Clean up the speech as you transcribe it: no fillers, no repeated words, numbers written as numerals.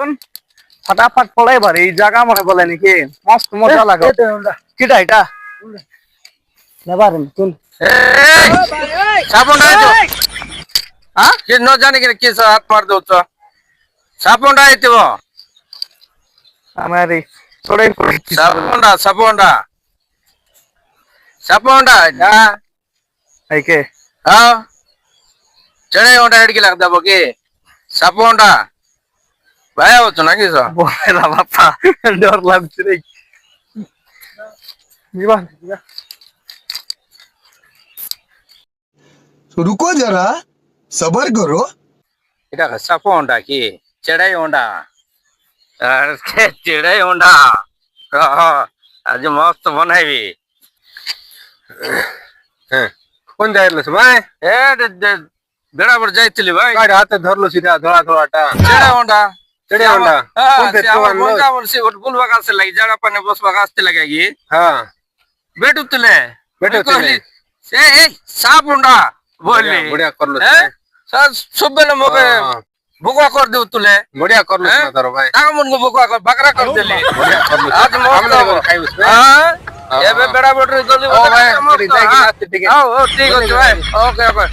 फटाफट पड़े भारी जगह मने बोले नाকি मस्त मजा লাগে কিটা এটা নেবার চল साबुन डाल दो हाँ कि न जाने के किस हाथ मार दो तो साबुन डाल दो हमारे थोड़े साबुन डाल है के हाँ चढ़े होंडा हेड की लगता बोके साबुन डाल भाई हो तो ना किस बोले रा बापा डर লাগছে রে जीवन रुको जरा सबर करो इटा साबुन डाल की चढ़े होंडा अरे चढ़े होंडा आज मस्त बनाई কোন যাইলো ভাই ए बेड़ाबर जाइतली भाई গাড়ি হাতে ধরলো সিধা ধরা ধরাটা चढ़े होंडा चढ़े होंडा कोणते तो आणलो गुलबा गाছতে লাগি জায়গা পানে বসবা গাছতে লাগি হ্যাঁ বেটুতলে বেটুতলে। এই সাবুন্ডা বললি বড়িয়া করলো সববেলে মোকে বুকা কর দেউ তুলে বড়িয়া করলো না তোর ভাই টাকা মন বুকা কর বাকরা কর দিলি বড়িয়া করলো আজ মস্ত খাইবস হ্যাঁ এবে বেড়া বেড়ে জলদি ও ভাই যাই কি নাস্তে ঠিক আছে ও ঠিক আছে ভাই ওকে ওকে